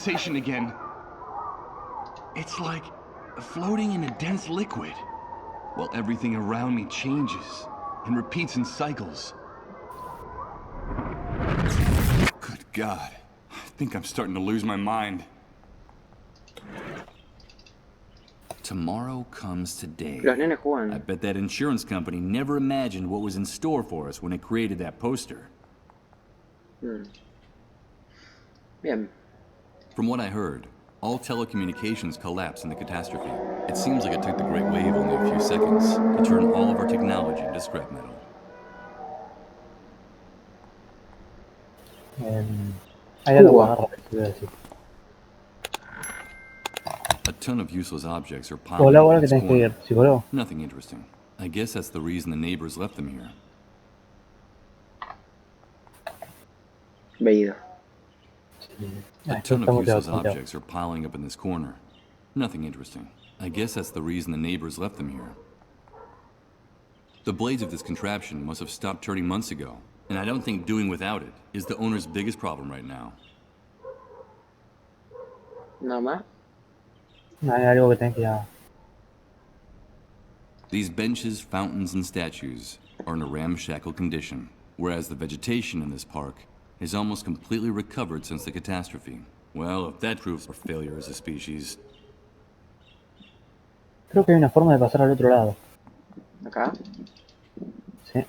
Sensation again. It's like floating in a dense liquid, while everything around me changes and repeats in cycles. Good God, I think I'm starting to lose my mind. Tomorrow comes today. Los nenes juegan. I bet that insurance company never imagined what was in store for us when it created that poster. Bien. From what I heard, all telecommunications collapsed in the catastrophe. It seems like it took the Great Wave only a few seconds to turn all of our technology into scrap metal. Hay algo para agarrar, te voy a decir. A ton of useless objects are Hola, piled up ahora in que this tenés que ir, corner. psicólogo. Nothing interesting. I guess that's the reason the neighbors left them here. Veído. A ton of useless objects are piling up in this corner. Nothing interesting. I guess that's the reason the neighbors left them here. The blades of this contraption must have stopped turning months ago, and I don't think doing without it is the owner's biggest problem right now. Nada más. Hay algo que tenés que ir a... These benches, fountains, and statues are in a ramshackle condition, whereas the vegetation in this park is almost completely recovered since the catastrophe. Well, if that proves our failure as a species... Creo que hay una forma de pasar al otro lado. Acá. Sí,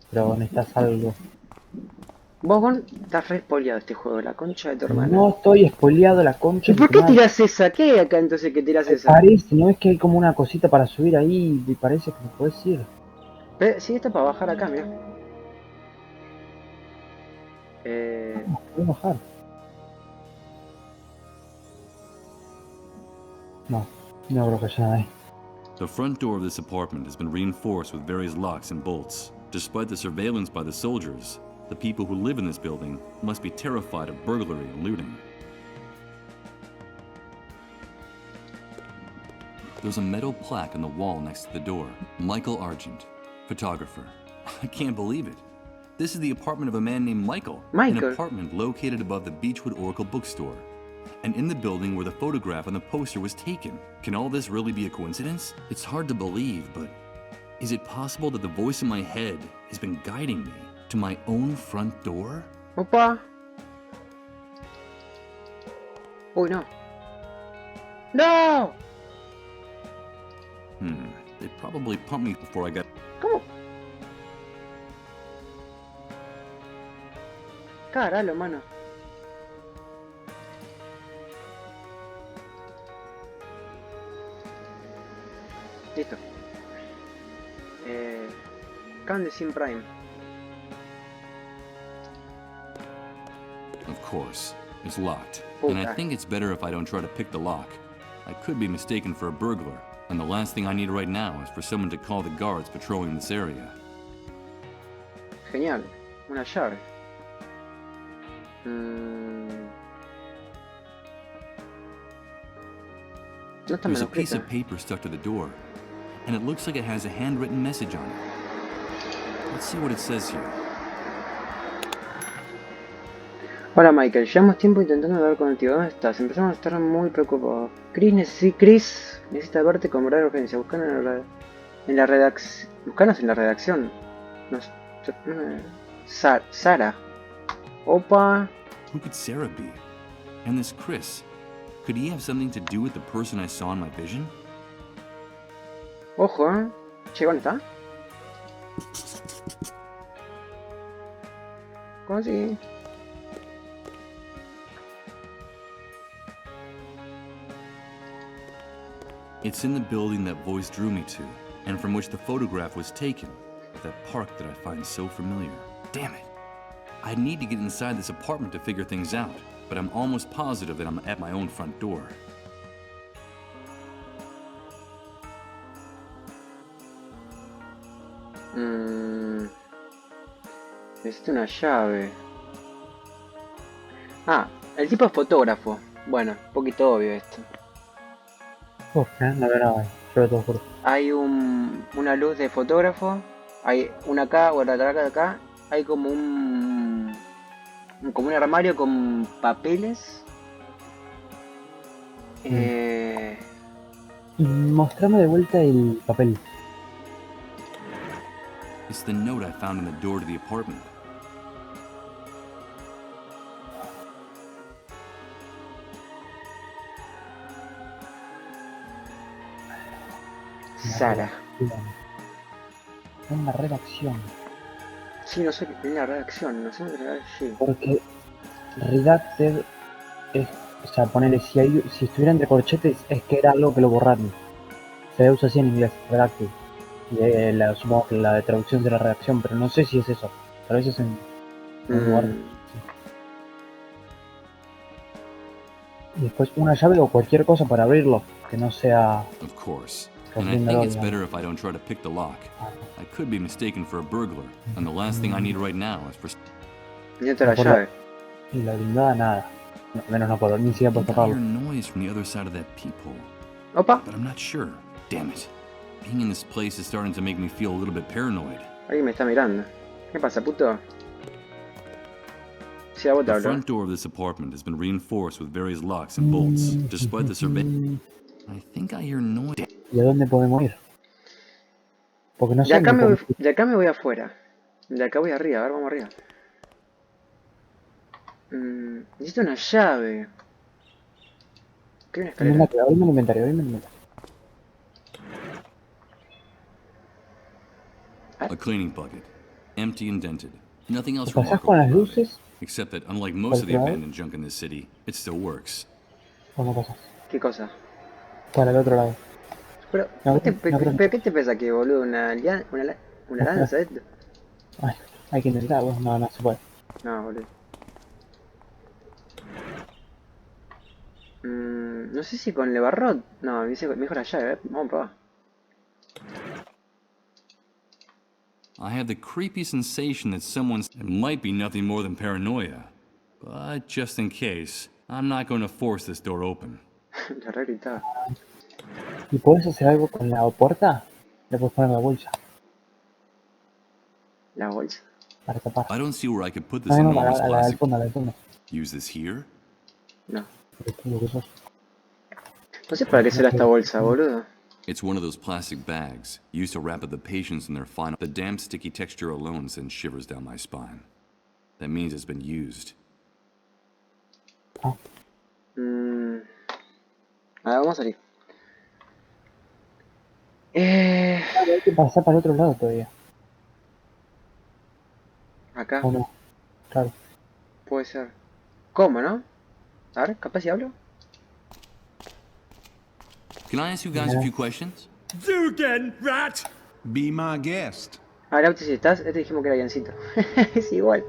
pero necesitas algo. Vos, Gon, estás re spoileado este juego, la concha de tu hermana. No estoy spoileado la concha. ¿Y por qué tirás esa? ¿Qué hay acá entonces que tirás esa? Parece, ¿no es que hay como una cosita para subir ahí? Y parece que puedes ir. Sí, está para bajar acá, mirá. Puedes bajar. No creo que haya nada ahí. The front door of this apartment has been reinforced with various locks and bolts. Despite the surveillance by the soldiers, the people who live in this building must be terrified of burglary and looting. There's a metal plaque on the wall next to the door. Michael Argent, photographer. I can't believe it. This is the apartment of a man named Michael. An apartment located above the Beechwood Oracle bookstore. And in the building where the photograph on the poster was taken. Can all this really be a coincidence? It's hard to believe, but is it possible that the voice in my head has been guiding me to my own front door? Opa. Uy, no. No. They probably pumped me before I got... ¿Cómo? Caralo, mano. Listo. Candecine Prime. Of course. It's locked. And I think it's better if I don't try to pick the lock. I could be mistaken for a burglar. And the last thing I need right now is for someone to call the guards patrolling this area. Genial. Una llave. There's a piece of paper stuck to the door, and it looks like it has a handwritten message on it. Let's see what it says here. Hola Michael, llevamos tiempo intentando hablar contigo. ¿Dónde estás? Empezamos a estar muy preocupados. Chris necesita verte con verdadera urgencia. Buscanos en la redacción. Sara. Opa. Who could Sarah be? And this Chris, could he have something to do with the person I saw in my vision? Ojo, Che, ¿dónde está? ¿Cómo así? It's in the building that voice drew me to, and from which the photograph was taken, of that park that I find so familiar. Damn it! I need to get inside this apartment to figure things out, but I'm almost positive that I'm at my own front door. Necesito una llave. Ah, el tipo es fotógrafo. Bueno, un poquito obvio esto. No veo nada ahí. Yo veo todo oscuro. Hay una luz de fotógrafo. Hay una acá, o la de acá. Hay como un armario con papeles. Mostrame de vuelta el papel. It's the note I found in the door to the apartment. Sara. Una redacción. Sí, no sé qué tenía redacción, no sé dónde la sí. Porque redacted es, o sea, ponele, si estuviera entre corchetes es que era algo que lo borraron. Se usa así en inglés, redacted. Y supongo que la de traducción será redacción, pero no sé si es eso. Tal vez es en un lugar. Sí. Y después una llave o cualquier cosa para abrirlo, que no sea. Of course. And I think it's better if I don't try to pick the lock. I could be mistaken for a burglar, and the last thing I need right now is for... Necesito la llave. Y la blindada nada. No, menos no puedo, ni siquiera puedo I taparlo. hear noise from the other side of that peephole. Opa. But I'm not sure. Damn it. Being in this place is starting to make me feel a little bit paranoid. Alguien me está mirando. ¿Qué pasa, puto? Sí, a vos te The hablo. front door of this apartment has been reinforced with various locks and bolts, despite the surveillance. I think I hear noise. ¿Y a dónde podemos ir? Porque no sé. De acá me voy afuera. De acá voy arriba, a ver, vamos arriba. Necesito una llave. ¿Qué hay una escalera? Abrime el inventario, A cleaning bucket, empty and dented. Nothing else ¿Pasás remarkable con las about it, luces? except that unlike most of the abandoned junk in this city, it still works. ¿O no pasas? ¿Qué cosa? Para el otro lado. Pero, ¿qué te pesa que, boludo? ¿Una lanza esto? Ay, hay que intentarlo, no se puede. No, boludo. No sé si con Levarrot. No, me dice mejor la llave, vamos a probar. I have the creepy sensation that it might be nothing more than paranoia. But just in case, I'm not going to force this door open. La re gritaba. ¿Y puedes hacer algo con la puerta? Le puedes poner la bolsa. ¿La bolsa? Para tapar. I don't see where I could put this enormous plastic. Al fondo. Use this here? No. Lo que sos. No sé para qué será esta bolsa, boludo. It's one of those plastic bags used to wrap up the patients in their final. The damp sticky texture alone sends shivers down my spine. That means it's been used. Ah. A ver, vamos a salir. Hay que pasar para el otro lado todavía. Acá. ¿O no? Claro. Puede ser. ¿Cómo, no? A ver, capaz si hablo. Can I ask you guys a few questions? You again, rat! Be my guest. A ver, si estás, dijimos que era Yancito. Es igual.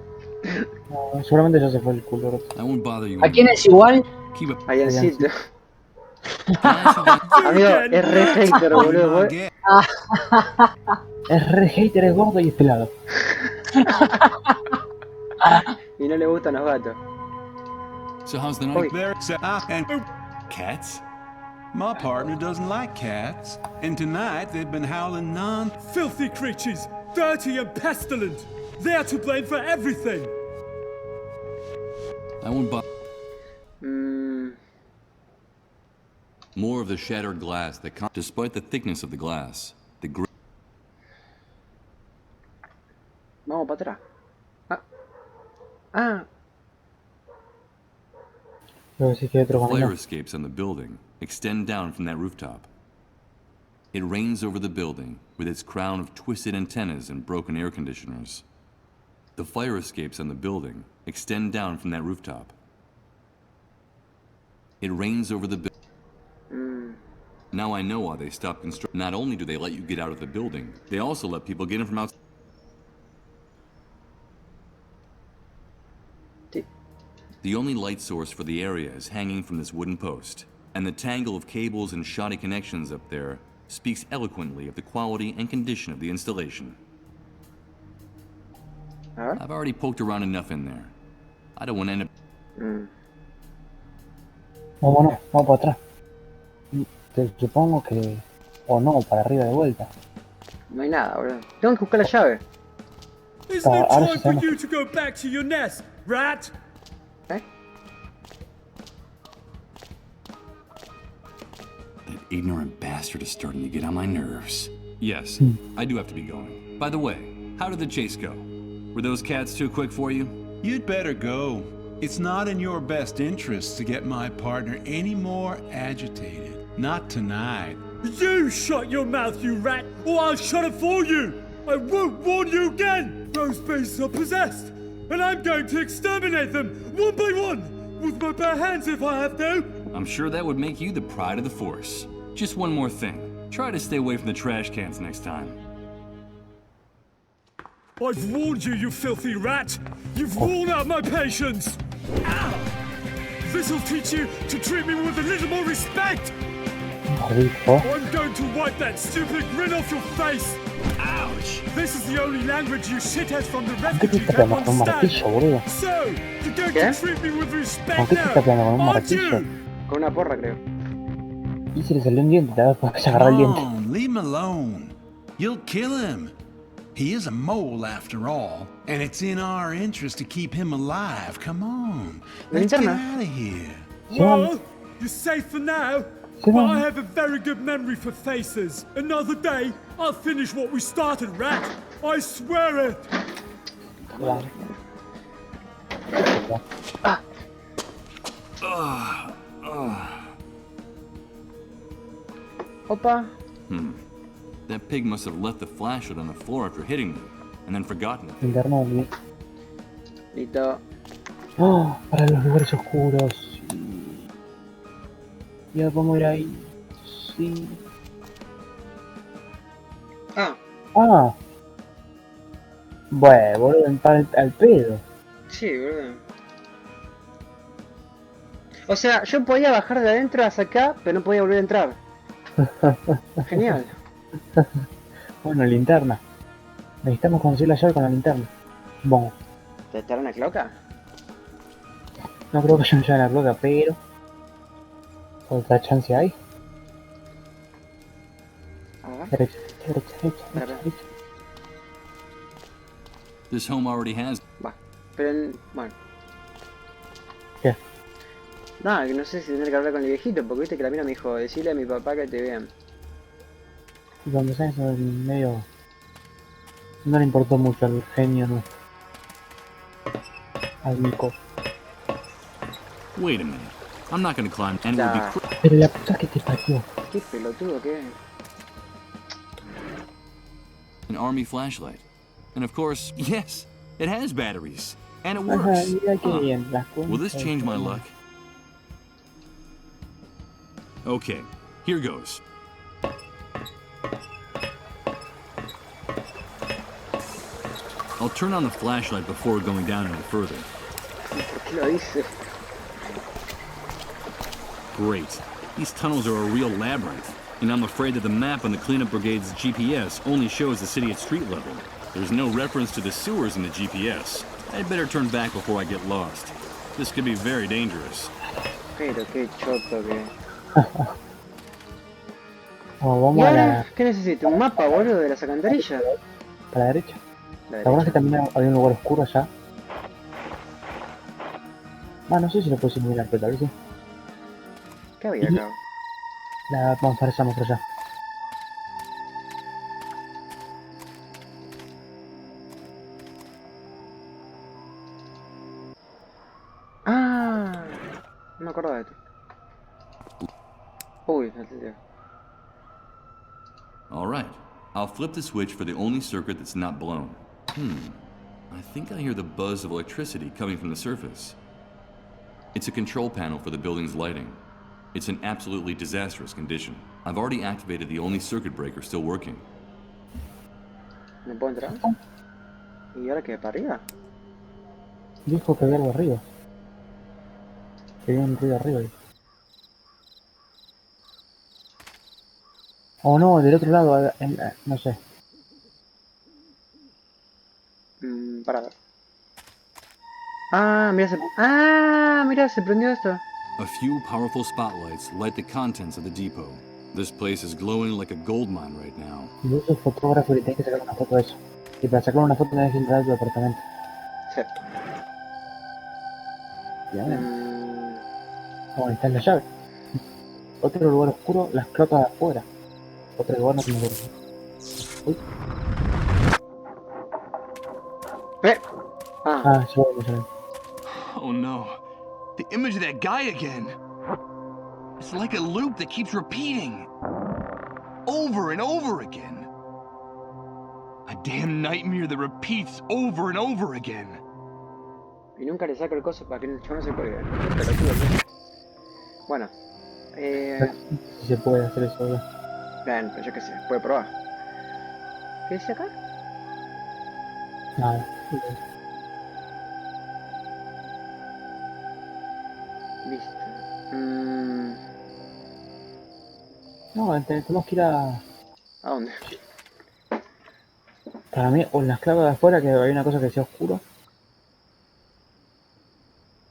No, seguramente ya se fue el culo. I won't bother you. ¿A quién es igual? Keep it. A Yancito. Can I ask you guys- Amigo, es re hater, Be boludo. my ¿Vos? guest. Es re hater, es gordo y es pelado. Y no le gustan los gatos. So how's the night? Oi. There, and Cats? my partner doesn't like cats. And tonight they've been howling Filthy creatures! Dirty and pestilent! They are to blame for everything! I won't bother. Mmm. More of the shattered glass that despite the thickness of the glass, the Vamos para atrás. Ah. Luego sí que hay otro fire camino. escapes on the building extend down from that rooftop. It reigns over the building with its crown of twisted antennas and broken air conditioners. The fire escapes on the building extend down from that rooftop. It reigns over the building. Now I know why they stopped construction. Not only do they let you get out of the building, they also let people get in from outside. The only light source for the area is hanging from this wooden post, and the tangle of cables and shoddy connections up there speaks eloquently of the quality and condition of the installation. I've already poked around enough in there. I don't want to end up... Vámonos, vamos para atrás. Te supongo que... O no, para arriba de vuelta. No hay nada, boludo. Tengo que buscar la llave. It's no ahora time sí for sabemos. you to go back to your nest, rat! ¿Eh? ignorant bastard is starting to get on my nerves. Yes, I do have to be going. By the way, how did the chase go? Were those cats too quick for you? You'd better go. It's not in your best interest to get my partner any more agitated. Not tonight. You shut your mouth, you rat, or I'll shut it for you! I won't warn you again! Those beasts are possessed, and I'm going to exterminate them, one by one, with my bare hands if I have to! I'm sure that would make you the pride of the force. Just one more thing. Try to stay away from the trash cans next time. I've warned you, you filthy rat! You've worn out my patience! Ow! This'll teach you to treat me with a little more respect! I'm going to wipe that stupid grin off your face! Ouch! This is the only language you shitheads from the refugee don't understand! So, you're going to treat me with respect now, aren't you? Con una porra, creo. Y se le salió un diente, te vas a agarrar el diente. Come on, leave him alone. You'll kill him. He is a mole after all, and it's in our interest to keep him alive. Come on, let's get out of here. Well, you're safe for now. But I have a very good memory for faces. Another day, I'll finish what we started, rat. I swear it. Opa. That pig must have left the flashlight on the floor after hitting me, and then forgotten it. Linterna. Listo. Oh, para los lugares oscuros. Ya vamos a ir ahí. Sí. Ah. Bueno, boludo, al pedo. Sí, boludo. O sea, yo podía bajar de adentro hasta acá, pero no podía volver a entrar. Genial. Bueno, linterna. Necesitamos conseguir la llave con la linterna. Bueno. ¿Te estará una cloaca? No creo que haya una llave en la cloaca, pero... ¿otra chance hay? Derecha. This home already has. Va, pero bueno. ¿Qué? Nada, que no sé si tener que hablar con el viejito, porque viste que la mina me dijo, decirle a mi papá que te vean. Y cuando sabes medio... no le importó mucho al genio, no. Al Nico. Wait a minute. I'm not gonna climb and it would be Pero la puta que te parió. Qué pelotudo que es. an army flashlight. And of course, yes, it has batteries. And it works. Will this change my luck? Okay, here goes. I'll turn on the flashlight before going down any further. ¿Por qué lo dice? Great. These tunnels are a real labyrinth, and I'm afraid that the map on the cleanup brigade's GPS only shows the city at street level. There's no reference to the sewers in the GPS. I'd better turn back before I get lost. This could be very dangerous. Pero qué choto que... Vamos a la... ¿Qué necesito? ¿Un mapa, boludo, de las alcantarillas? Para la derecha. ¿Te acuerdas que también había un lugar oscuro allá? No sé si lo puedes iluminar, pero tal vez sí. ¿Qué había acá? Vamos para allá. Ah, no me acuerdo de esto. Uy, no te... Alright, I'll flip the switch for the only circuit that's not blown. I think I hear the buzz of electricity coming from the surface. It's a control panel for the building's lighting. It's in absolutely disastrous condition. I've already activated the only circuit breaker still working. ¿No puedo entrar? ¿Y ahora qué? ¿Para arriba? Dijo que había algo arriba. Que había un ruido arriba. O no, del otro lado, no sé. Para ver. Mira, se prendió esto. A few powerful spotlights light the contents of the depot. This place is glowing like a gold mine right now. Y vos sos fotógrafo y tienes que sacar una foto de eso. Y para sacar una foto tenés que entrar a tu departamento. Sí. Ya ven. Ahí está la llave. Otro lugar oscuro, las cloacas de afuera. Otro lugar no se me ocurre. Uy. Ah, Ya voy, ya voy. Oh no. The image of that guy again. It's like a loop that keeps repeating. Over and over again. A damn nightmare that repeats over and over again. y nunca le saco el coso para que el chabón no se cuelgue. Qué pelotudo, ¿no? Bueno, Si se puede hacer eso, ¿verdad? bien, pero yo qué sé, puede probar. ¿Qué dice acá? Nada. Listo. No, tenemos que ir a... ¿A dónde? Para mí, o en las cloacas de afuera, que hay una cosa que sea oscuro.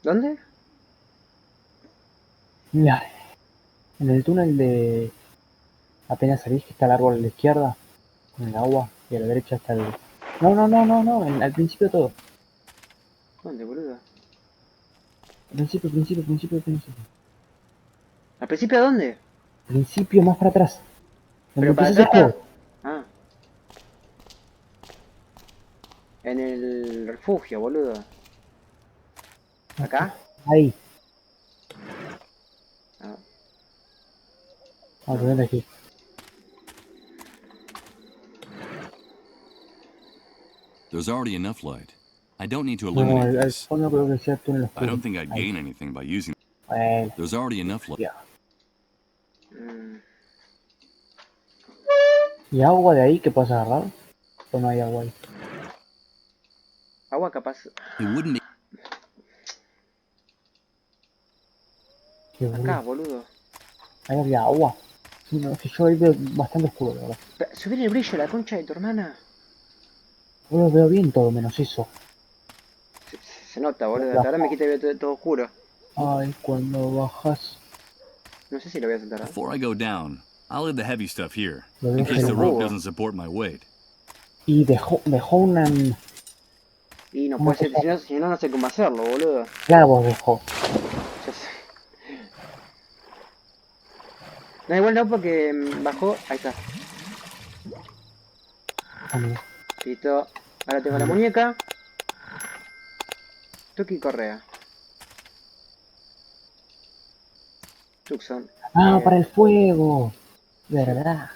¿Dónde? Mira, en el túnel de... Apenas salís, que está el árbol a la izquierda, con el agua, y a la derecha está el... No, al principio todo. ¿Dónde, boludo? Principio. ¿Al principio a dónde? Principio más para atrás. Donde Pero para empieza el atrás. juego. Ah. En el refugio, boludo. ¿Acá? Ahí. Ah, Vamos a poner aquí. There's already enough light. I don't need to No, illuminate al this. fondo creo que sea el túnel I oscuro. don't think I'd Ahí. gain anything by using. Bueno, There's already enough light. ya. mm, ¿Y agua de ahí que puedes agarrar? ¿O no hay agua ahí? agua capaz. It wouldn't. Qué Acá, boludo. boludo. Ahí había agua. Sí, no, es que yo ahí veo bastante oscuro, la verdad. Subir el brillo, la concha de tu hermana. Yo lo veo bien todo menos eso. Se nota, boludo. Hasta ahora me quita todo oscuro. Ay, cuando bajas. No sé si lo voy a saltar. Before I go down, I'll leave the heavy stuff here, Lo in dejo case the en- rope doesn't support my weight. Y dejó una... Y no Una puede ser, cosa- si no, no sé cómo hacerlo, boludo. Clavos dejó. Ya sé. No, igual no, porque bajó. Ahí está. Amigo. Listo. Ahora tengo la muñeca. Tuki y correa. Tucson. Para el fuego. ¿Verdad?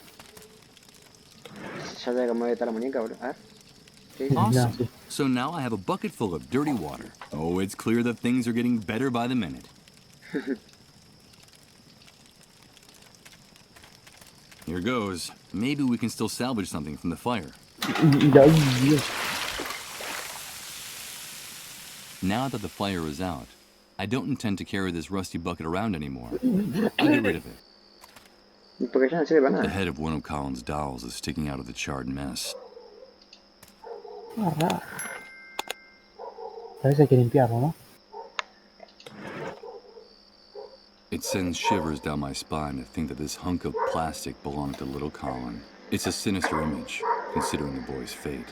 Ya sé cómo está la muñeca, boludo. A ver. ¿Qué dice? Awesome. sí. So now I have a bucket full of dirty water. Oh, it's clear that things are getting better by the minute. Here goes. Maybe we can still salvage something from the fire. Ay, Dios. Now that the fire is out, I don't intend to carry this rusty bucket around anymore. I'll get rid of it. Porque ya no sirve para The nada. head of one of Colin's dolls is sticking out of the charred mess. Raro. Parece que hay que limpiarlo, ¿no? It sends shivers down my spine to think that this hunk of plastic belonged to little Colin. It's a sinister image, considering the boy's fate.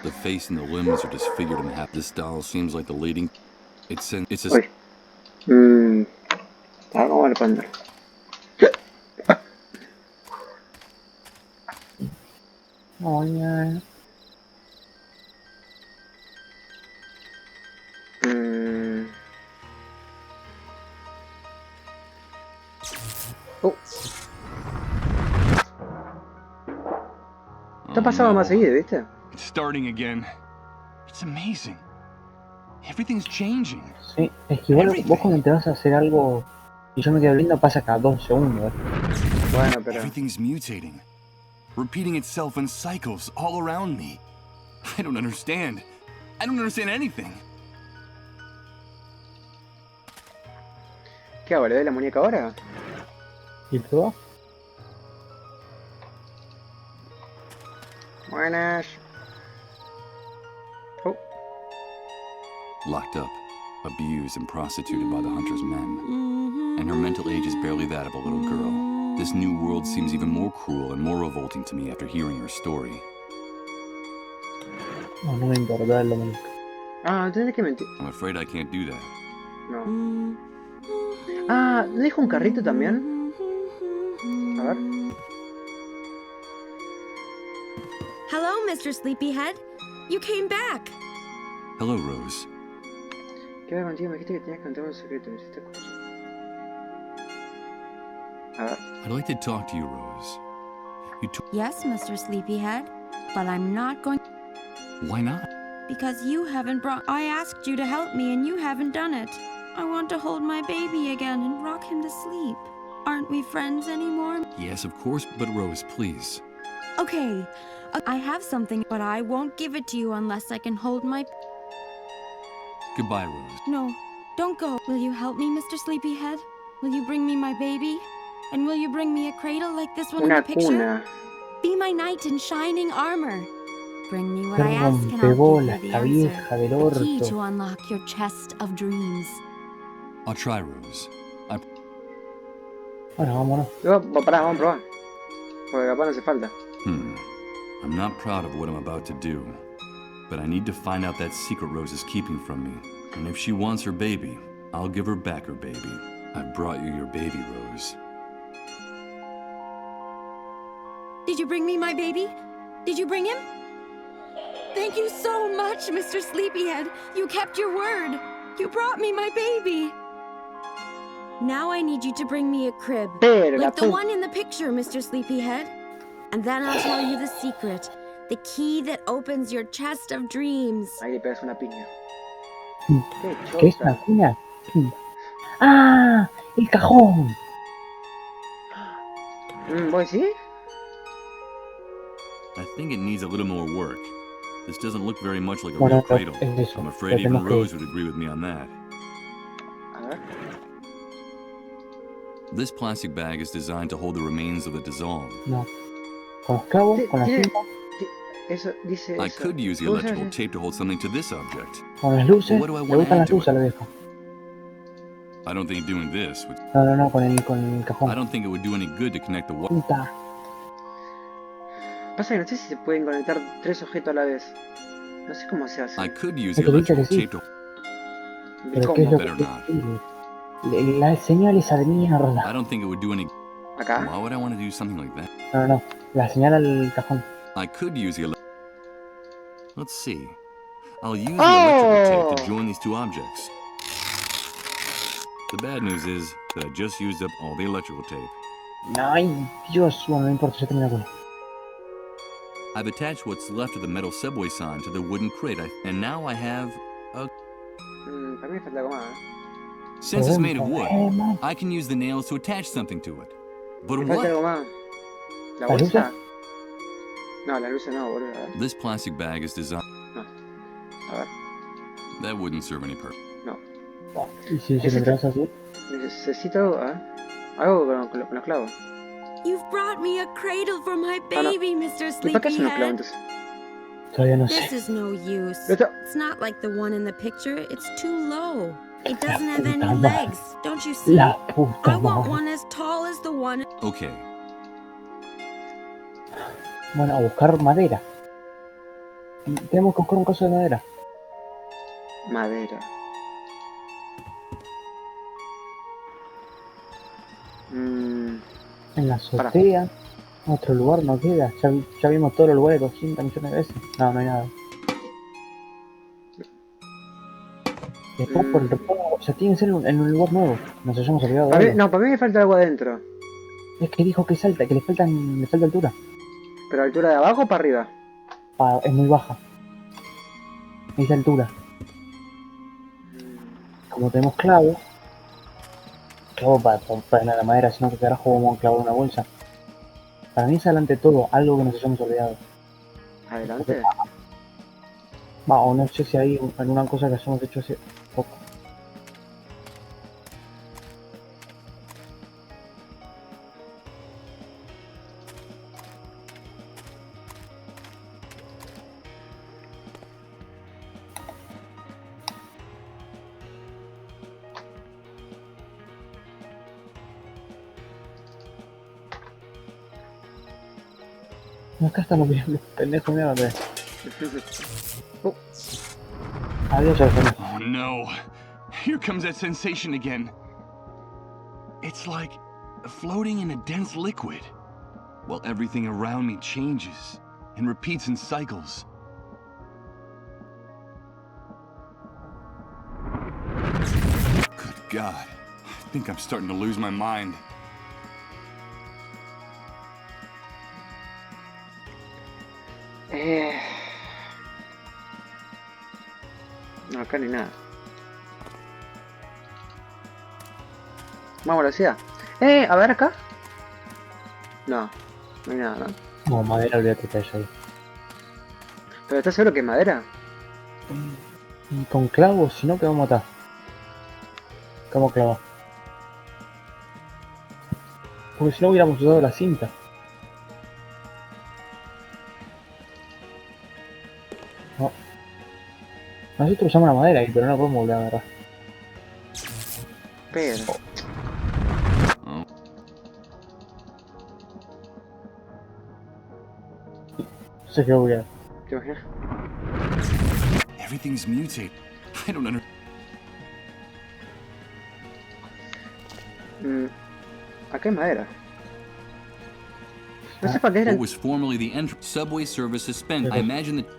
The face and the limbs are disfigured in half. This doll seems like the leading... It's a... Uy. Vamos a responder. Ay. Oh. Esto pasaba más seguido, ¿viste? It's starting again. It's amazing. Everything's changing. Sí, es que igual vos cuando te vas a hacer algo y yo me quedo viendo pasa cada 2 segundos. Bueno, pero... Everything's mutating. Repeating itself in cycles all around me. I don't understand. I don't understand anything. ¿Qué hago? ¿Le doy la muñeca ahora? ¿Y todo? Buenas. Oh. Locked up, abused and prostituted by the hunter's men. And her mental age is barely that of a little girl. This new world seems even more cruel and more revolting to me after hearing her story. No, no me importa darle la muñeca. Ah, tendré que mentir. I'm afraid I can't do that. No. Ah, ¿no dijo un carrito también? A ver. Hello, Mr. Sleepyhead. You came back. Hello, Rose. ¿Qué va contigo? Me dijiste que tenías que contarme un secreto. ¿Me hiciste cosa? A ver. I'd like to talk to you, Rose. Yes, Mr. Sleepyhead, but I'm not going. Why not? Because you haven't brought. I asked you to help me and you haven't done it. I want to hold my baby again and rock him to sleep. Aren't we friends anymore? Yes, of course, but Rose, please. Okay, I have something, but I won't give it to you unless I can hold my. Goodbye, Rose. No, don't go. Will you help me, Mr. Sleepyhead? Will you bring me my baby? And will you bring me a cradle like this one in the picture? Cuna. Be my knight in shining armor. Bring me what I ask and I'll give you the answer. The key to unlock your chest of dreams. I'll try, Rose. Bueno, vámonos. Pará, vamos a probar. Porque capaz no hace falta. I'm not proud of what I'm about to do, but I need to find out that secret Rose is keeping from me. And if she wants her baby, I'll give her back her baby. I've brought you your baby, Rose. Did you bring me my baby? Did you bring him? Thank you so much, Mr. Sleepyhead. You kept your word. You brought me my baby. Now I need you to bring me a crib. Like the one in the picture, Mr. Sleepyhead. And then I'll tell you the secret. The key that opens your chest of dreams. Ahí le pegas una piña. ¿Qué es una piña? ¡Ah! ¡El cajón! ¿Vos sí? I think it needs a little more work. This doesn't look very much like a real cradle. I'm afraid even Rose would agree with me on that. A ver. This plastic bag is designed to hold the remains of the dissolve. No. Con los clavos, con la cinta. Eso, dice eso. I could use the electrical tape to hold something to this object. Con las luces. What do I Le want to gustan add las to luces, it? lo dejo. I don't think doing this would... No, con el cajón. I don't think it would do any good to connect the wire. Puta. Pasa que no sé si se pueden conectar 3 objetos a la vez. No sé cómo se hace. I could use the Pero dice electrical que sí. tape to... Pero ¿qué es lo Better que not. quiere? La señal esa de mierda. I don't think it would do any... ¿Acá? Why would I want to do something like that? No. La señal al cajón. I could use the... Let's see. I'll use the electrical tape to join these two objects. The bad news is that I just used up all the electrical tape. Ay, Dios. Bueno, no importa, ya terminé con. I've attached what's left of the metal subway sign to the wooden crate, and now I have a... Para mí me falta algo más. Since it's made of wood, I can use the nails to attach something to it. But Me falta algo what? más. ¿La bolsa? No, la luz no, boludo. A ver. This plastic bag is designed... No. A ver. That wouldn't serve any purpose. No. ¿Y si se lo traes así? Necesito algo, a ver. Algo con los clavos. You've brought me a cradle for my baby, Mr. ¿Y para qué son los clavos Sleepyhead. entonces? Todavía no This sé. is no use. Esto- It's not like the one in the picture. It's too low. It doesn't have puta any madre. legs. Don't you see? La puta I want madre. one as tall as the one. Okay, Bueno, a buscar madera. Tenemos que buscar un coso de madera. Madera. En la azotea. Otro lugar no queda. Ya vimos todos los lugares 200 millones de veces. No hay nada. Después por el reposo. O sea, tiene que ser en un lugar nuevo. Nos hayamos olvidado de algo. No, para mí me falta algo adentro. Es que dijo que salta, que le falta altura. ¿Pero altura de abajo o para arriba? Es muy baja. Esa altura. Como tenemos clavos. Clavo para llenar la madera, sino que carajo vamos a clavar una bolsa. Para mí es adelante todo, algo que nos hayamos olvidado. ¿Adelante? Va, o no sé si hay alguna cosa que hayamos hecho hace poco. Acá estamos viendo, pendejo, mierda. Adiós, Alfonso. Oh no. Here comes that sensation again. It's like floating in a dense liquid, while everything around me changes and repeats in cycles. Good God, I think I'm starting to lose my mind. No, acá ni nada. Vamos a la ciudad. A ver acá. No, no hay nada, ¿no? No, madera, olvídate que haya ahí. ¿Pero estás seguro que es madera? Y con clavos, si no, que vamos a matar. ¿Cómo clavos? Porque si no hubiéramos usado la cinta. No. Nosotros usamos la madera ahí, pero no la podemos volver a agarrar. Pero... No sé qué voy a... ¿Te imaginas? Everything's mutated. I don't understand. Acá hay madera. No sé para qué eran. What was formerly the entrance subway service suspended. I imagine that.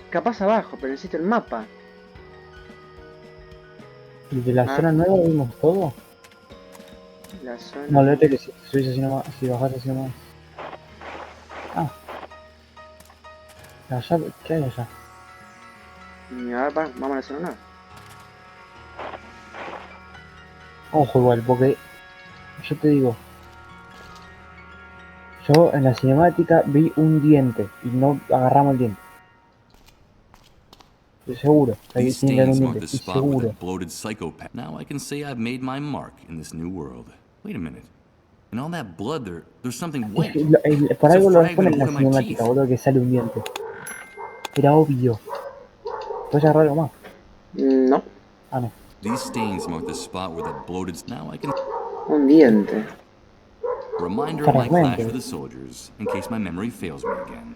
Capaz abajo, pero necesito el mapa. ¿Y de la zona nueva vimos todo? La zona... No, olvídate que si subís así nomás, si bajás así nomás. Ah. Allá, ¿qué hay allá? A ver, vamos a la zona nueva. Ojo igual, porque yo te digo, yo en la cinemática vi un diente y no agarramos el diente. Estoy seguro, ahí These tiene que haber stains un mark diente, the estoy spot with seguro. a bloated psychopath. Now I can say I've made my mark in this new world. Wait a minute. In all that blood, there's something wet. Por It's a algo lo fragment ponen en of la one of my teeth. cinemática, boludo, que sale un diente. Era obvio. ¿Puedes agarrar algo más? No, Ah, no. These stains mark the spot where the bloated. Now I can. un diente. Reminder of my Fragmento. clash with the soldiers, in case my memory fails me again.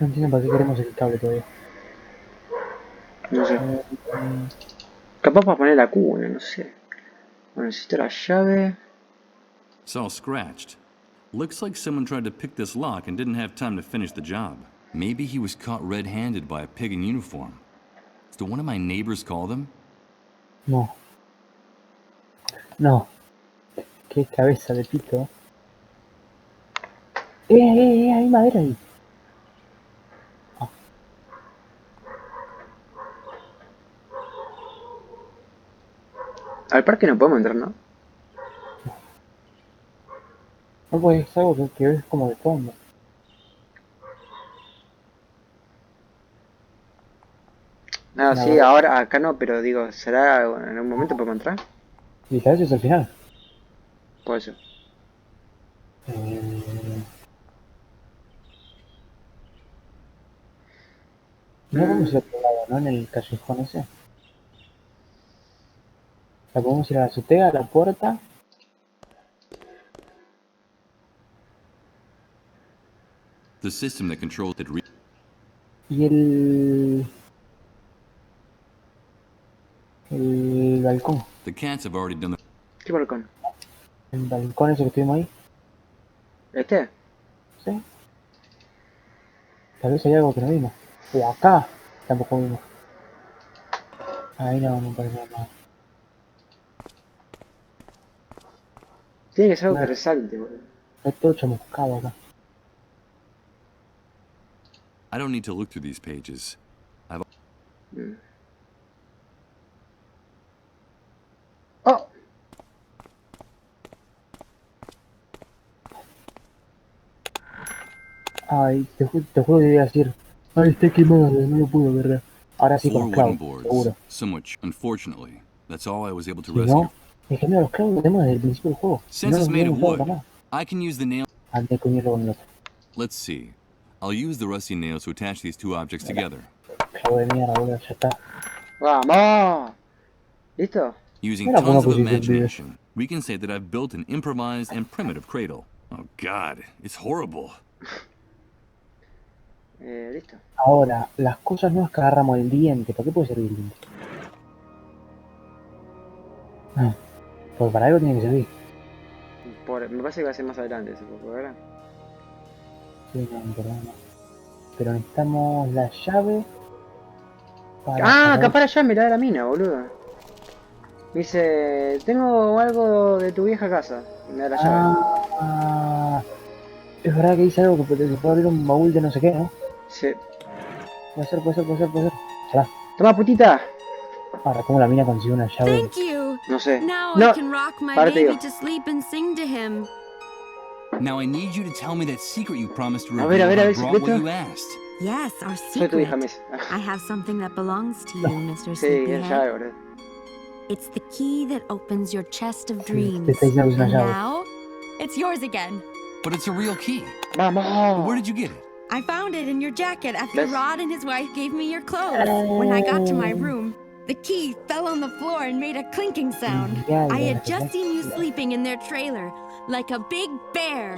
No entiendo para qué queremos el cable todavía. No sé. Capaz para poner la cuna, no sé. Bueno, necesito la llave. It's all scratched. Looks like someone tried to pick this lock and didn't have time to finish the job. Maybe he was caught red-handed by a pig in uniform. Did one of my neighbors call them? No. No. Qué cabeza de pito. Hay madera ahí. Al parque no podemos entrar, ¿no? No, pues es algo que ves como de fondo. Ah, sí, ahora acá no, pero digo, ¿será en algún momento podemos entrar? Y sabes eso es el final. Por eso. No podemos ir a otro lado, ¿no? En el callejón ese. O sea, podemos ir a la azotea, a la puerta. The system that controls it. Y el balcón. The cats have already done the. ¿Qué balcón? El balcón ese que estuvimos ahí. ¿Este? ¿Sí? Tal vez hay algo que no vimos. O acá tampoco vimos. Ahí no parece nada. Tiene que ser algo que resalte, boludo. Está todo chamuscado acá. I don't need to look through these pages. ¡Oh! Ay, te juro que iba a decir. Ay, está quemado, no lo puedo ver. Ahora sí con Four los wooden clavos, boards. seguro. Somewhat, unfortunately, that's all I was able to Si rescue. no, es que mira, los clavos los tenemos desde el principio del juego. Since No it's los made hemos of usado wood, para nada. I can use the nail. Antes de unirlo con el otro. Let's see. I'll use the rusty nails to attach these two objects together. Clavo de mierda, boludo, ya está. ¡Vamos! ¿Listo? Using Mira cómo tons of pusiste el video. imagination, we can say that I've built an improvised and primitive cradle. Oh God, it's horrible. Listo. Ahora, las cosas nuevas que agarramos el diente. ¿Para qué puede servir el diente? Pues para algo tiene que servir. Me parece que va a ser más adelante ese poco, ¿verdad? Sí, no, perdón, no. Pero necesitamos la llave para Ah, sacar... acá para allá, mirá la mina, boludo. Dice, tengo algo de tu vieja casa. Y me da la llave. Ah, es verdad que dice algo que se puede abrir un baúl de no sé qué, ¿no? Sí. Puede ser. Ojalá. Toma, putita. Ahora, ¿cómo la mina consiguió una llave? Thank you. No sé. Now No. I can rock my Ahora te baby digo. to sleep and sing to him. Now I need you to tell me that secret you promised to A reveal ver, when I brought what secreto. you asked. Yes, our Soy tu hija, secret. Miss. I have something that belongs to you, Mr. Sí, es llave, Sleepyhead. boludo. It's the key that opens your chest of te dreams. está diciendo que es una And llave. now, it's yours again. But it's a real key. ¡Vamos! Where did you get it? I found it in your jacket after Yes. Rod and his wife gave me your clothes. When I got to my room, the key fell on the floor and made a clinking sound. I had just seen you sleeping in their trailer, like a big bear.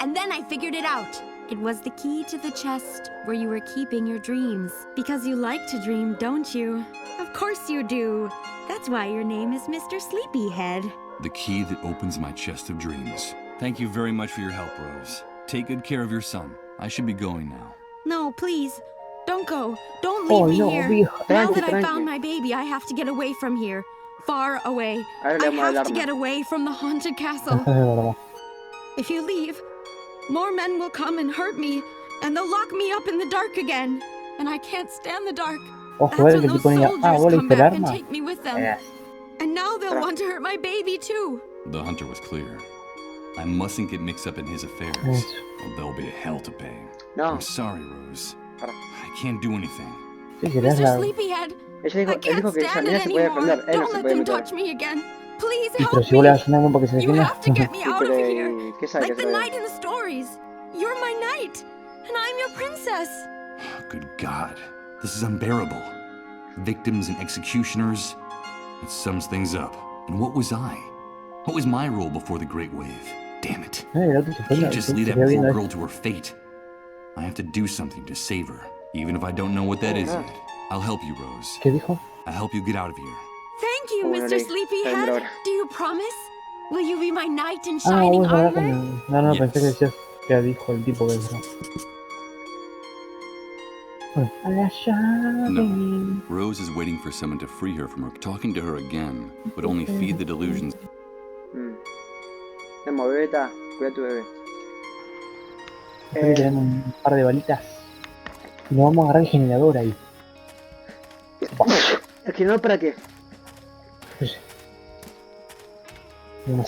And then I figured it out. It was the key to the chest where you were keeping your dreams. Because you like to dream, don't you? Of course you do. That's why your name is Mr. Sleepyhead. The key that opens my chest of dreams. Thank you very much for your help, Rose. Take good care of your son. I should be going now. No, please. Don't go. Don't leave me here. Now that I found my baby, I have to get away from here. Far away. I have to get away from the haunted castle. If you leave, more men will come and hurt me, and they'll lock me up in the dark again. And I can't stand the dark. That's when those soldiers come back and take me with them. And now they'll want to hurt my baby too. The hunter was clear. I mustn't get mixed up in his affairs, or there'll be a hell to pay. No. I'm sorry, Rose. I can't do anything. Mr. Sleepyhead, I can't stand it anymore. Don't let them touch me again. Please help me. You have to get me out of here. Like the knight in the stories. You're my knight, and I'm your princess. Good God. This is unbearable. Victims and executioners. It sums things up. And what was I? What was my role before the Great Wave? Damn it. I can't just leave that poor girl to her fate. I have to do something to save her, even if I don't know what that is yet. I'll help you, Rose. ¿Qué dijo? I'll help you get out of here. Thank you, Mr. Sleepyhead. Do you promise? Will you be my knight in shining armor? No, pensé que decías que dijo el tipo que dijo. No. Rose is waiting for someone to free her from her. Talking to her again would only feed the delusions. Vamos, bebeta. Cuida a tu bebé. Aquí tenemos un par de balitas. Y nos vamos a agarrar el generador ahí. ¿El generador para qué? Pues,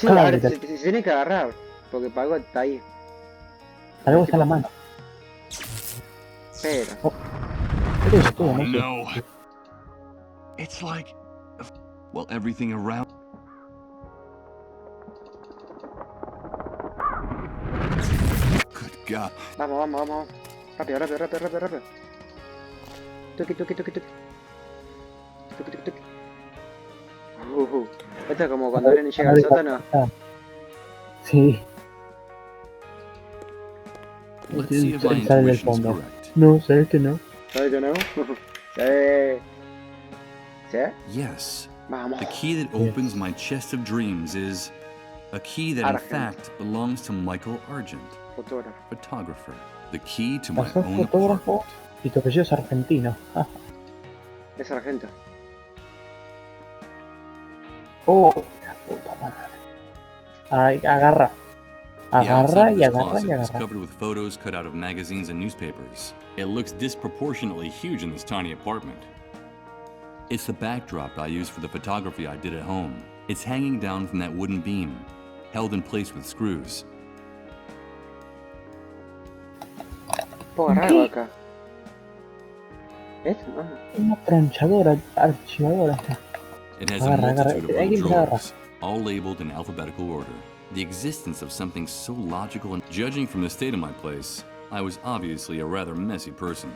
sí, a ver, se tiene que agarrar. Porque Pago está ahí. Algo está en la mano. Pero. Oh no. It's like... Well, everything around... Good God. Vamos. Rápido. Toque. Esto es como cuando Eren llega al sótano. Sí. Let's see if my intuition is correct. No, ¿sabes que no? ¿Sabes que no? ¿Sí? Yes. Vamos. The key that opens my chest of dreams is a key that in fact belongs to Michael Argent, photographer. The key to my own apartment. Y tu apellido es argentino. Es argento. Oh, la puta madre. Ay, agarra. Agarra y agarra y agarra. Covered with photos cut out of magazines and newspapers. It looks disproportionately huge in this tiny apartment. It's the backdrop I used for the photography I did at home. It's hanging down from that wooden beam, held in place with screws. Puedo agarrar acá. ¿Esto? Una tranchadora, archivadora. It has a multitude of little drawers, all labeled in alphabetical order. The existence of something so logical, and judging from the state of my place, I was obviously a rather messy person.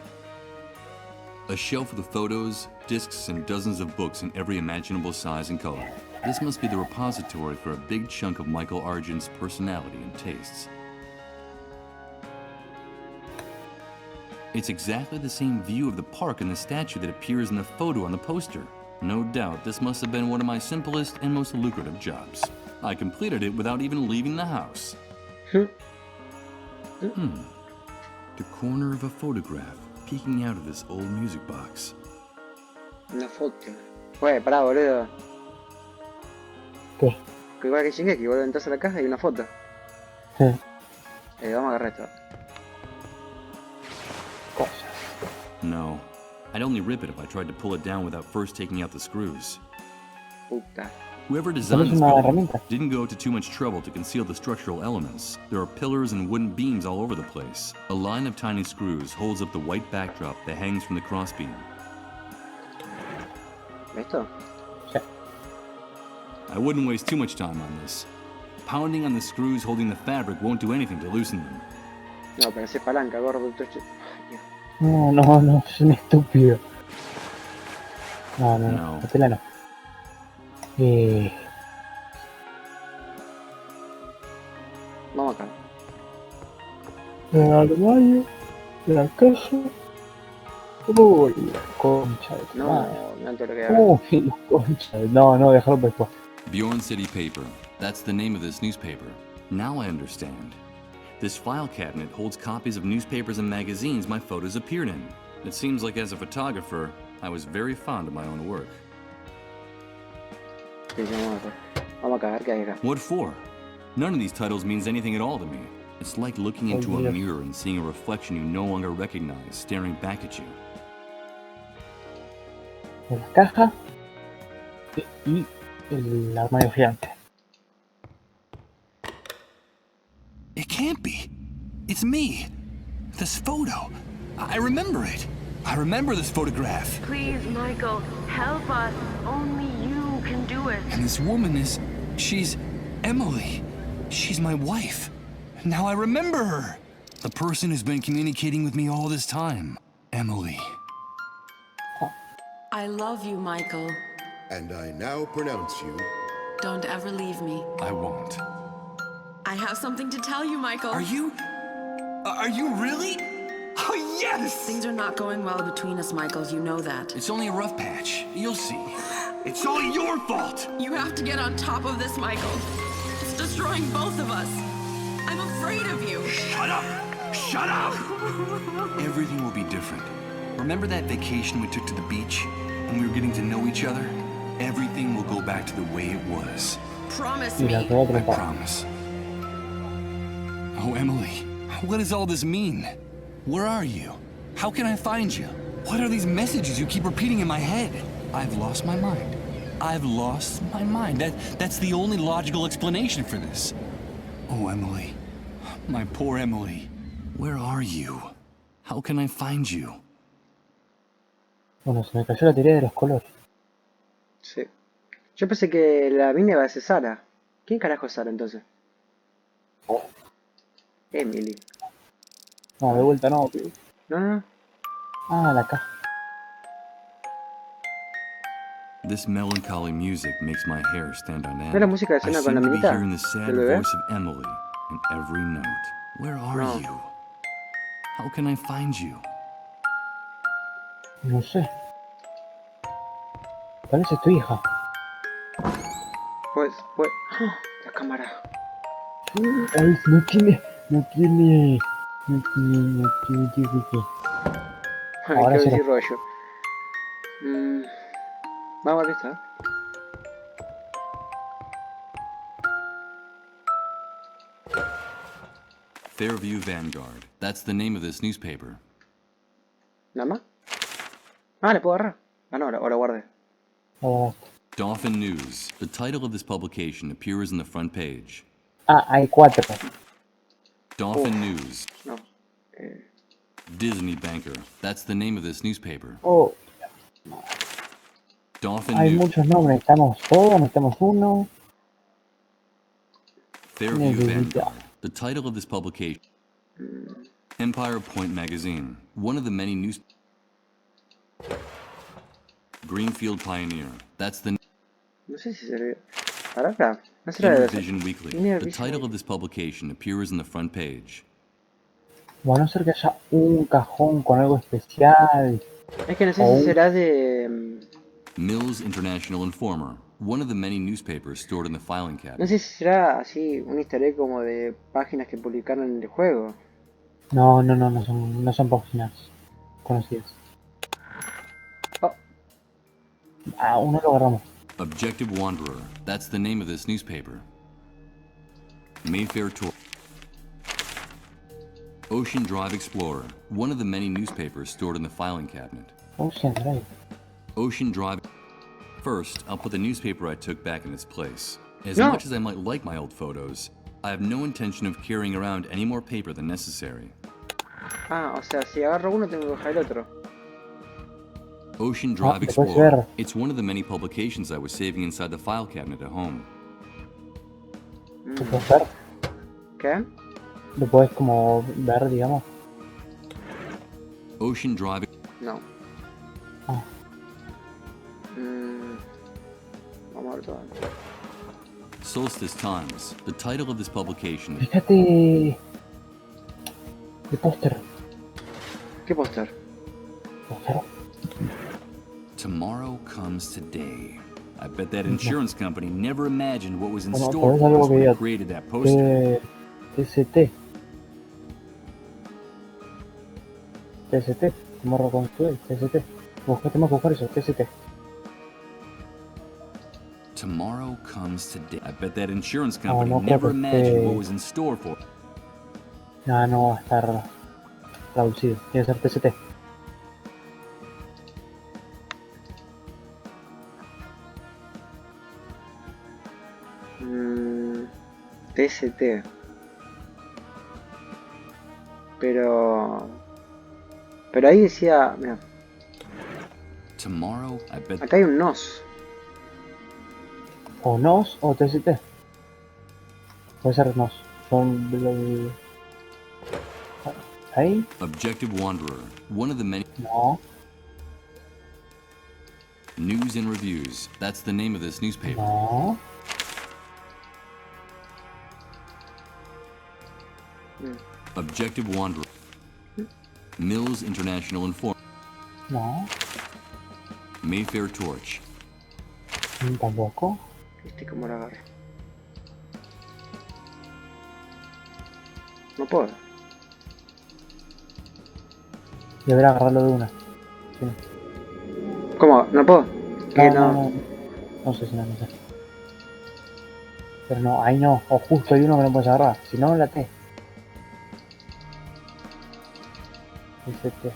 A shelf with photos, discs, and dozens of books in every imaginable size and color. This must be the repository for a big chunk of Michael Argent's personality and tastes. It's exactly the same view of the park and the statue that appears in the photo on the poster. No doubt this must have been one of my simplest and most lucrative jobs. I completed it without even leaving the house. The corner of a photograph peeking out of this old music box. Una foto. Güey, pará, boludo. ¿Qué? Que igual que Shingeki, boludo, entras a la caja y una foto. Sí. Vamos a agarrar esto. Cosas. No, I'd only rip it if I tried to pull it down without first taking out the screws. Puta. Whoever designed this una building herramienta. didn't go to too much trouble to conceal the structural elements. There are pillars and wooden beams all over the place. A line of tiny screws holds up the white backdrop that hangs from the crossbeam. ¿Esto? Sí. I wouldn't waste too much time on this. Pounding on the screws holding the fabric won't do anything to loosen them. No, pero ese palanca, gordo. Ay, Dios. No, es un estúpido. No. La tela no. Vamos acá. El armario, la casa. Uy, la concha de tu No, madre. no te lo que haga. Uy, la concha. No, déjalo para después. Bjorn City Paper. That's the name of this newspaper. Now I understand. This file cabinet holds copies of newspapers and magazines my photos appeared in. It seems like as a photographer, I was very fond of my own work. Sí, vamos acá, a ver qué hay acá. What for? None of these titles means anything at all to me. It's like looking into a mirror and seeing a reflection you no longer recognize staring back at you. La caja y el armario gigante. It can't be. It's me. This photo. I remember it. I remember this photograph. Please, Michael, help us. Only you can do it. And this woman she's Emily. She's my wife. Now I remember her. The person who's been communicating with me all this time. Emily. I love you, Michael. And I now pronounce you... Don't ever leave me. I won't. I have something to tell you, Michael. Are you really? Oh, yes! Things are not going well between us, Michael. You know that. It's only a rough patch. You'll see. It's all your fault! You have to get on top of this, Michael. It's destroying both of us. I'm afraid of you. Shut up! Shut up! Everything will be different. Remember that vacation we took to the beach? When we were getting to know each other? Everything will go back to the way it was. Promise Y la me. quedó I atrapada. promise. Oh, Emily, what does all this mean? Where are you? How can I find you? What are these messages you keep repeating in my head? I've lost my mind. I've lost my mind. That's the only logical explanation for this. Oh, Emily. My poor Emily. Where are you? How can I find you? Bueno, se me cayó la teoría de los colores. Sí. Yo pensé que la mina iba a ser Sara. ¿Quién carajo es Sara entonces? Emily. No, de vuelta no, tío. No. Ah, la caja. This melancholy music makes my hair stand on ¿No es end. la música de I escena con seem la to be minita? hearing the sad ¿Del bebé? voice of Emily in every note. Where are No. you? How can I find you? No sé. Parece tu hija. Pues. ¡Ah! La cámara. Ay, no tiene. Ay, Ahora qué sí. decir rollo. Vamos a ver esta. Fairview Vanguard. That's the name of this newspaper. ¿Nada más? Ah, le puedo agarrar. Ah, no, ahora guardé. Dauphin News. The title of this publication appears in the front page. Ah, hay 4. Dauphin News. No. Disney Banker. That's the name of this newspaper. Oh, Dauphin hay News. muchos nombres. Necesitamos todo, necesitamos uno. Fairview Necesita. Vanguard. The title of this publication. Empire Point Magazine. One of the many news. Greenfield Pioneer. That's the No sé si se ve. Ahora, no será Inner de Vision Weekly. Inner The Vision title of this publication appears in the front page. Bueno, a no ser que haya un cajón con algo especial. Es que no sé si será de... Mills International Informer, one of the many newspapers stored in the filing No cabinet. sé si será así un easter egg como de páginas que publicaron en el juego. No son páginas conocidas. Oh, Ah, uno lo agarramos. Objective Wanderer, that's the name of this newspaper. Mayfair Tour. Ocean Drive Explorer, one of the many newspapers stored in the filing cabinet. Ocean Drive. Ocean Drive. First, I'll put the newspaper I took back in its place. As No. much as I might like my old photos, I have no intention of carrying around any more paper than necessary. Ah, o sea, si agarro uno tengo que dejar el otro. Ocean Drive Explorer. It's one of the many publications I was saving inside the file cabinet at home. ¿Lo puedes ver? ¿Qué? ¿Lo puedes como ver, digamos? Ocean Drive. No. Ah. Vamos a ver todo. Solstice Times. The title of this publication. Fíjate. El póster. ¿Qué póster? ¿Póster? Tomorrow comes today. I bet that insurance company never imagined what was in Bueno, store ¿podés for algo us que when diga they created that poster? TST? TST. Tomorrow comes today. TST. Buscar eso. TST. Tomorrow comes today. I bet that insurance company no never creo que imagined what was in store for. No va a estar traducido. Tiene que ser TST. TST. Pero ahí decía, mira, Tomorrow, I bet. acá hay un NOS. O NOS o TST. Puede ser NOS. Son ahí. Objective Wanderer, one of the many. No. News and Reviews. That's the name of this newspaper. No. Objective Wanderer. Mills International Informer. No. Mayfair Torch. Tampoco. ¿Cómo lo agarro? No puedo. Debería agarrarlo de una. Sí. ¿Cómo? ¿No puedo? ¿Qué No. No sé si no sé. Pero no, ahí no. O justo hay uno que no puedes agarrar. Si no, la T. Dice T.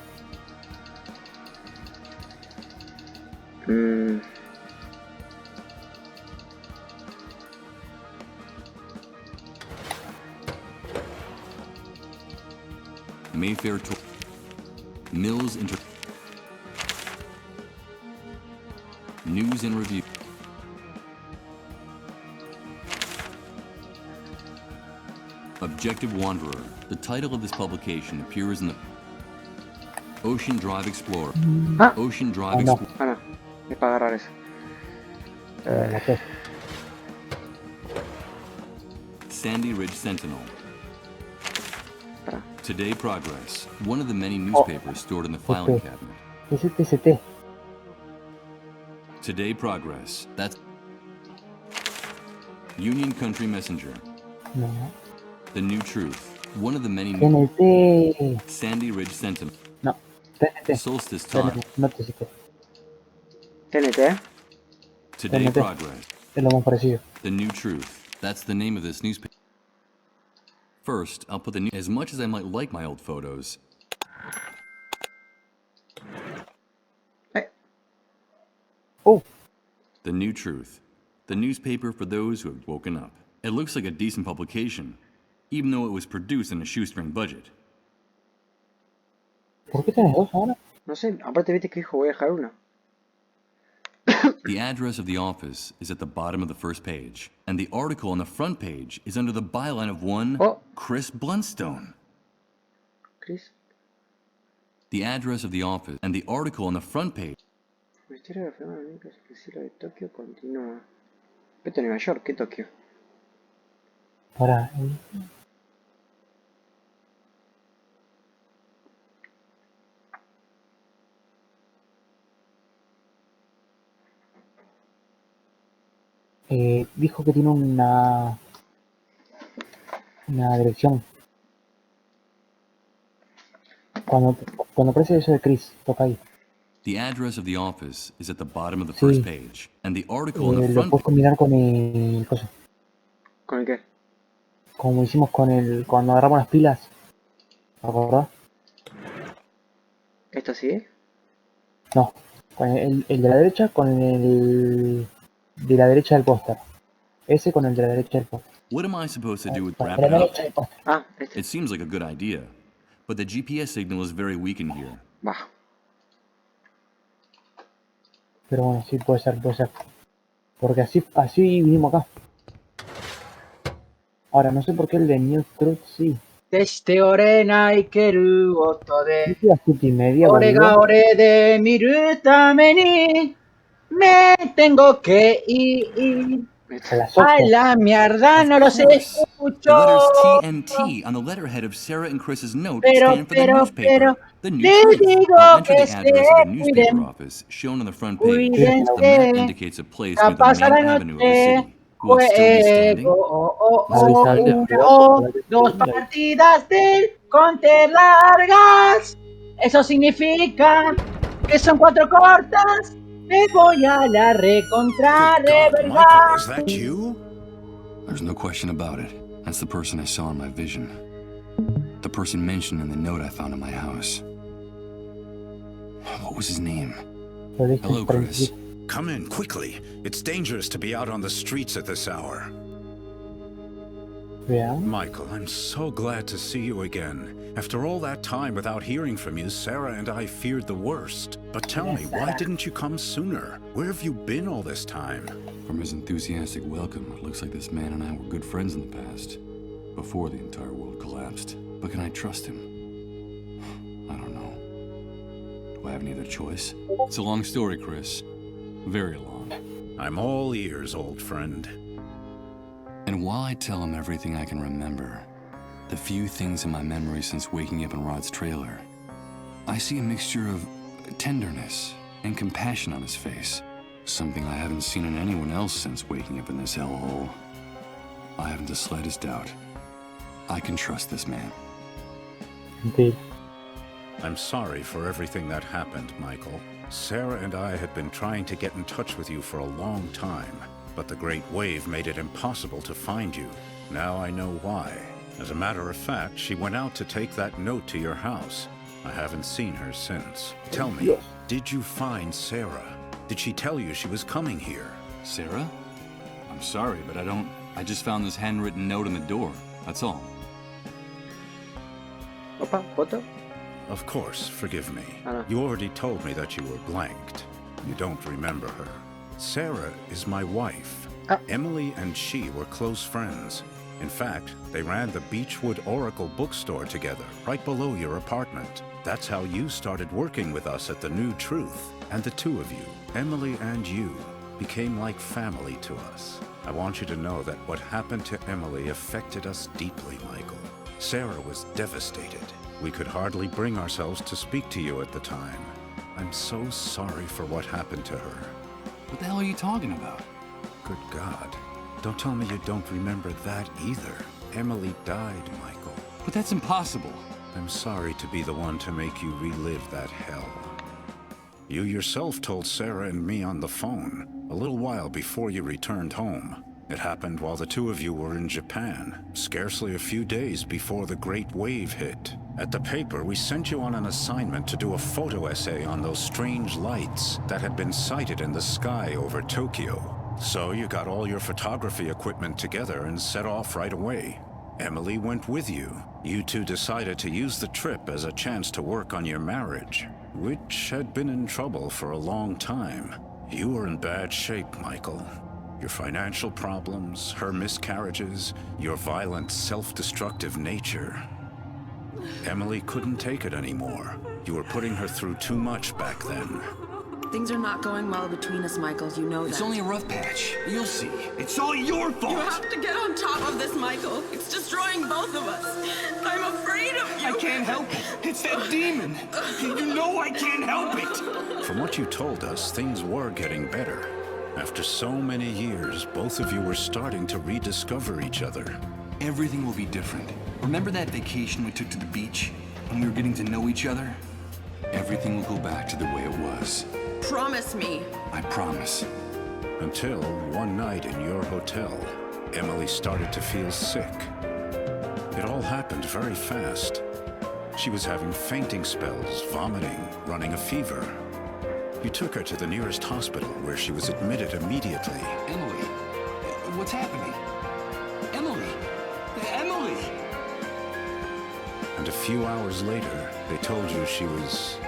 Mayfair Torch. Mills Inter. News and Review. Objective Wanderer. The title of this publication appears in the Ocean Drive Explorer. Ah. Ocean Drive no. Explorer. Ah, no. Es para agarrar eso. La T. Sandy Ridge Sentinel. Para. Today Progress. One of the many newspapers stored in the filing cabinet. Ese TST. Today Progress. That's Union Country Messenger. No. The New Truth. One of the many TNT. Sandy Ridge Sentinel. No. TNT. Solstice Time. No TST. TNT. Today TNT. Progress. Es lo más parecido. The New Truth. That's the name of this newspaper. First, I'll put the new. As much as I might like my old photos. Hey. Oh. The New Truth. The newspaper for those who have woken up. It looks like a decent publication, even though it was produced in a shoestring budget. ¿Por qué tenés dos ahora? No sé, aparte viste que dijo voy a dejar uno. The address of the office is at the bottom of the first page, and the article on the front page is under the byline of one Chris Blunstone. Chris. The address of the office and the article on the front page. La historia de la fama del cielo de Tokio continúa. Vete a Nueva York, ¿qué Tokio? Ahora. Dijo que tiene una dirección. Cuando aparece eso de Chris, toca ahí. The address of the office is at the bottom of the first page, and the article in the Lo front. puedes combinar con el coso. ¿Con el qué? Como hicimos cuando agarramos las pilas. ¿Te acordás? ¿Esto sí? No, con el de la derecha con el de la derecha del póster. Ese con el de la derecha del póster. What am I supposed to do with Con wrap la it up? derecha del póster. Ah, este. It seems like a good idea, but the GPS signal is very weak in here. Bah. Pero bueno, sí, puede ser. Porque así vinimos acá. Ahora, no sé por qué el de New Truth sí. 決して折れないける音で Media, 俺が俺で見るためにme tengo que ir a la mierda, no los escucho. The letters T and T on the letterhead of Sarah and Chris's note stand for the newspaper. The New Truth. I'll enter the address of the newspaper office shown on the front page. The map indicates a place near the main avenue of the city. Will it still be standing? Dos partidas del Conte largas. Eso significa que son 4 cortas. Me voy a la recontra Michael, verdad. is that you? There's no question about it. That's the person I saw in my vision. The person mentioned in the note I found in my house. What was his name? Hello, Chris. Come in, quickly. It's dangerous to be out on the streets at this hour. Yeah. Michael, I'm so glad to see you again. After all that time without hearing from you, Sarah and I feared the worst. But tell me, why didn't you come sooner? Where have you been all this time? From his enthusiastic welcome, it looks like this man and I were good friends in the past, before the entire world collapsed. But can I trust him? I don't know. Do I have any other choice? It's a long story, Chris. Very long. I'm all ears, old friend. And while I tell him everything I can remember, the few things in my memory since waking up in Rod's trailer, I see a mixture of tenderness and compassion on his face. Something I haven't seen in anyone else since waking up in this hellhole. I haven't the slightest doubt. I can trust this man. Indeed. I'm sorry for everything that happened, Michael. Sarah and I had been trying to get in touch with you for a long time, but the Great Wave made it impossible to find you. Now I know why. As a matter of fact, she went out to take that note to your house. I haven't seen her since. Tell me, did you find Sarah? Did she tell you she was coming here? Sarah? I'm sorry, but I just found this handwritten note on the door. That's all. Opa, foto. Of course, forgive me. You already told me that you were blanked. You don't remember her. Sarah is my wife. Emily and she were close friends. In fact, they ran the Beechwood Oracle bookstore together, right below your apartment. That's how you started working with us at the New Truth. And the two of you, Emily and you, became like family to us. I want you to know that what happened to Emily affected us deeply, Michael. Sarah was devastated. We could hardly bring ourselves to speak to you at the time. I'm so sorry for what happened to her. What the hell are you talking about? Good God. Don't tell me you don't remember that either. Emily died, Michael. But that's impossible. I'm sorry to be the one to make you relive that hell. You yourself told Sarah and me on the phone, a little while before you returned home. It happened while the two of you were in Japan, scarcely a few days before the Great Wave hit. At the paper, we sent you on an assignment to do a photo essay on those strange lights that had been sighted in the sky over Tokyo. So you got all your photography equipment together and set off right away. Emily went with you. You two decided to use the trip as a chance to work on your marriage, which had been in trouble for a long time. You were in bad shape, Michael. Your financial problems, her miscarriages, your violent, self-destructive nature. Emily couldn't take it anymore. You were putting her through too much back then. Things are not going well between us, Michael. You know that. It's only a rough patch. You'll see. It's all your fault. You have to get on top of this, Michael. It's destroying both of us. I'm afraid of you. I can't help it. It's that demon. You know I can't help it. From what you told us, things were getting better. After so many years, both of you were starting to rediscover each other. Everything will be different. Remember that vacation we took to the beach? When we were getting to know each other? Everything will go back to the way it was. Promise me. I promise. Until one night in your hotel, Emily started to feel sick. It all happened very fast. She was having fainting spells, vomiting, running a fever. You took her to the nearest hospital where she was admitted immediately. Emily, what's happening? Emily! Emily! And a few hours later, they told you she was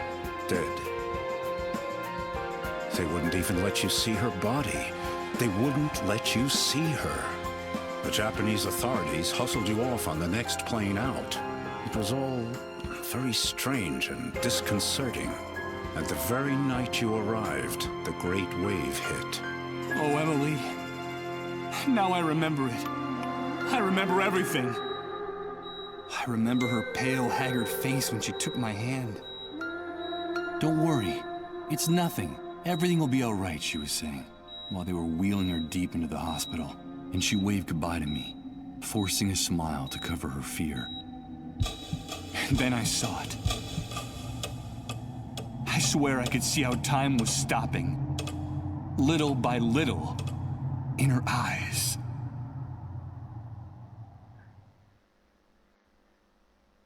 dead. They wouldn't even let you see her body. They wouldn't let you see her. The Japanese authorities hustled you off on the next plane out. It was all very strange and disconcerting. And the very night you arrived, the great wave hit. Oh, Emily. Now I remember it. I remember everything. I remember her pale, haggard face when she took my hand. Don't worry. It's nothing. Everything will be all right, she was saying, while they were wheeling her deep into the hospital. And she waved goodbye to me, forcing a smile to cover her fear. And then I saw it. I swear I could see how time was stopping. Little by little. In her eyes.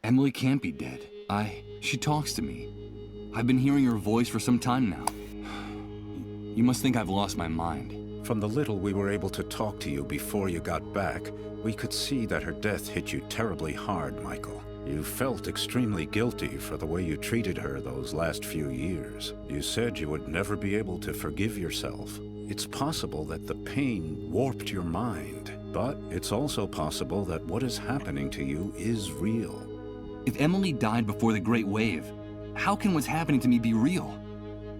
Emily can't be dead. She talks to me. I've been hearing her voice for some time now. You must think I've lost my mind. From the little we were able to talk to you before you got back, we could see that her death hit you terribly hard, Michael. You felt extremely guilty for the way you treated her those last few years. You said you would never be able to forgive yourself. It's possible that the pain warped your mind, but it's also possible that what is happening to you is real. If Emily died before the Great Wave, how can what's happening to me be real?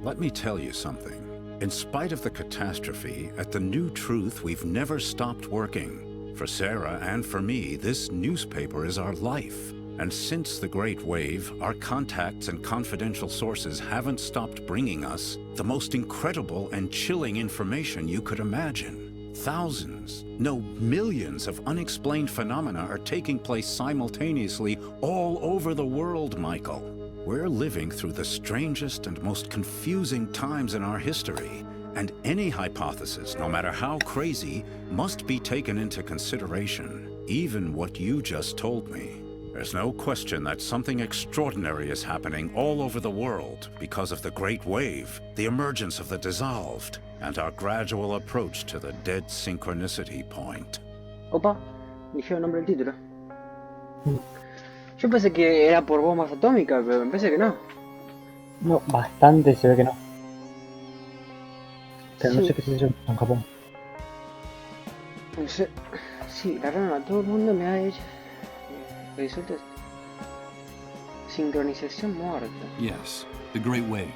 Let me tell you something. In spite of the catastrophe, at the New Truth, we've never stopped working. For Sarah and for me, this newspaper is our life. And since the Great Wave, our contacts and confidential sources haven't stopped bringing us the most incredible and chilling information you could imagine. Thousands, no, millions of unexplained phenomena are taking place simultaneously all over the world, Michael. We're living through the strangest and most confusing times in our history, and any hypothesis, no matter how crazy, must be taken into consideration, even what you just told me. There's no question that something extraordinary is happening all over the world because of the Great Wave, the emergence of the dissolved, and our gradual approach to the dead synchronicity point. Opa, dije el nombre del título. Yo pensé que era por bombas atómicas, pero me parece que no. No, bastante se ve que no. Pero sí. No sé qué se hizo en Japón. No sé. Sí, agarraron a todo el mundo, me ha hecho. Resulta. Sincronización muerta. Yes, the Great Wave.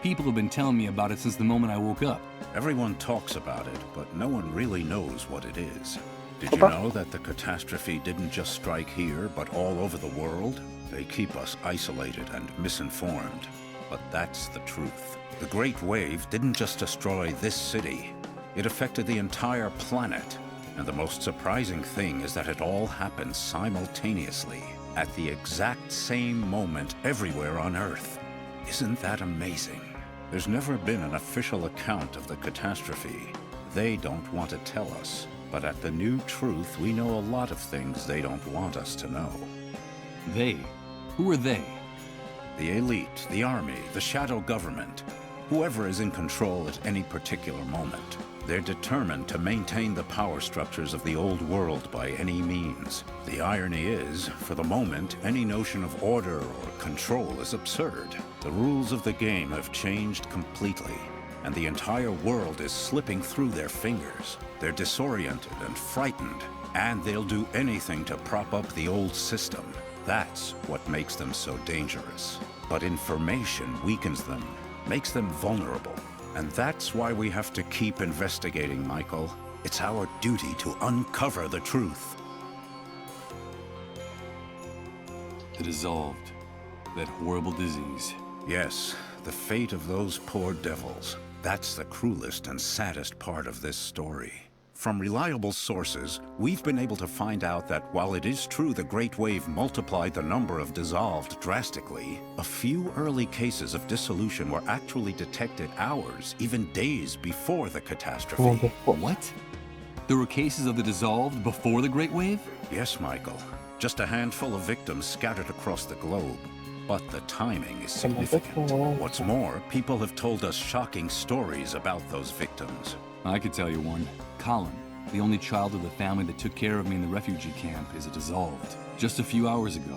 People have been telling me about it since the moment I woke up. Everyone talks about it, but no one really knows what it is. Did you know that the catastrophe didn't just strike here, but all over the world? They keep us isolated and misinformed. But that's the truth. The Great Wave didn't just destroy this city. It affected the entire planet. And the most surprising thing is that it all happened simultaneously, at the exact same moment everywhere on Earth. Isn't that amazing? There's never been an official account of the catastrophe. They don't want to tell us. But at the New Truth, we know a lot of things they don't want us to know. They? Who are they? The elite, the army, the shadow government. Whoever is in control at any particular moment. They're determined to maintain the power structures of the old world by any means. The irony is, for the moment, any notion of order or control is absurd. The rules of the game have changed completely, and the entire world is slipping through their fingers. They're disoriented and frightened, and they'll do anything to prop up the old system. That's what makes them so dangerous. But information weakens them, makes them vulnerable. And that's why we have to keep investigating, Michael. It's our duty to uncover the truth. The dissolved. That horrible disease. Yes, the fate of those poor devils. That's the cruelest and saddest part of this story. From reliable sources, we've been able to find out that while it is true the Great Wave multiplied the number of dissolved drastically, a few early cases of dissolution were actually detected hours, even days before the catastrophe. What? There were cases of the dissolved before the Great Wave? Yes, Michael. Just a handful of victims scattered across the globe. But the timing is significant. What's more, people have told us shocking stories about those victims. I could tell you one. Colin, the only child of the family that took care of me in the refugee camp, is dissolved. Just a few hours ago,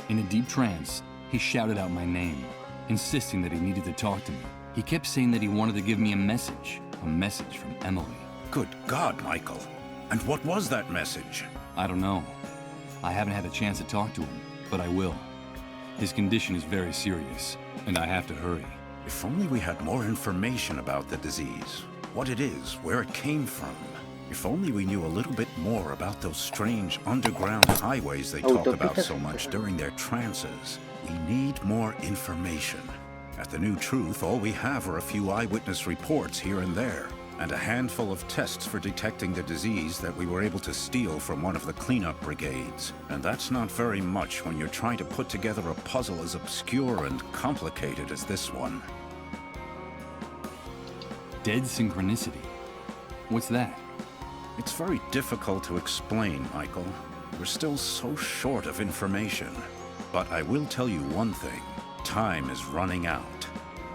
in a deep trance, he shouted out my name, insisting that he needed to talk to me. He kept saying that he wanted to give me a message from Emily. Good God, Michael. And what was that message? I don't know. I haven't had a chance to talk to him, but I will. His condition is very serious, and I have to hurry. If only we had more information about the disease. What it is, where it came from. If only we knew a little bit more about those strange underground highways they talk about so much during their trances. We need more information. At The New Truth, all we have are a few eyewitness reports here and there, and a handful of tests for detecting the disease that we were able to steal from one of the cleanup brigades. And that's not very much when you're trying to put together a puzzle as obscure and complicated as this one. Dead synchronicity? What's that? It's very difficult to explain, Michael. We're still so short of information. But I will tell you one thing. Time is running out.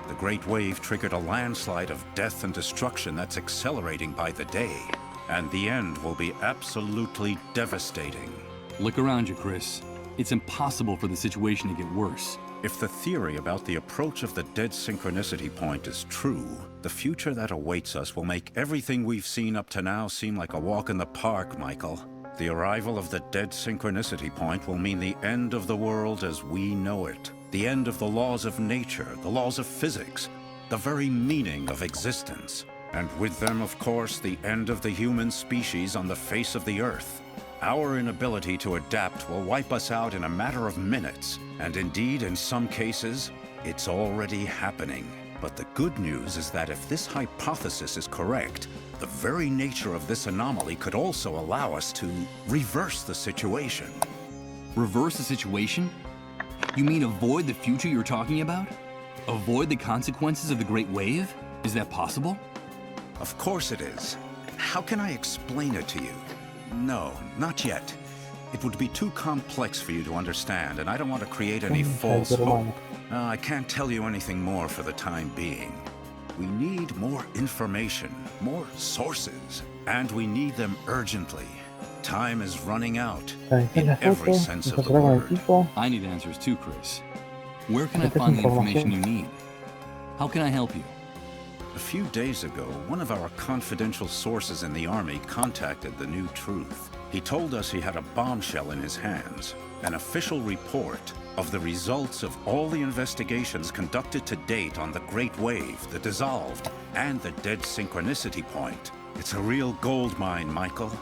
The Great Wave triggered a landslide of death and destruction that's accelerating by the day. And the end will be absolutely devastating. Look around you, Chris. It's impossible for the situation to get worse. If the theory about the approach of the dead synchronicity point is true, the future that awaits us will make everything we've seen up to now seem like a walk in the park, Michael. The arrival of the dead synchronicity point will mean the end of the world as we know it. The end of the laws of nature, the laws of physics, the very meaning of existence. And with them, of course, the end of the human species on the face of the Earth. Our inability to adapt will wipe us out in a matter of minutes. And indeed, in some cases, it's already happening. But the good news is that if this hypothesis is correct, the very nature of this anomaly could also allow us to reverse the situation. Reverse the situation? You mean avoid the future you're talking about? Avoid the consequences of the Great Wave? Is that possible? Of course it is. How can I explain it to you? No, not yet. It would be too complex for you to understand, and I don't want to create any false hope. I can't tell you anything more for the time being. We need more information, more sources, and we need them urgently. Time is running out, in every sense of the word. I need answers too, Chris. Where can I find the information you need? How can I help you? A few days ago, one of our confidential sources in the Army contacted The New Truth. He told us he had a bombshell in his hands, an official report of the results of all the investigations conducted to date on the Great Wave, the Dissolved, and the Dead Synchronicity Point. It's a real gold mine, Michael.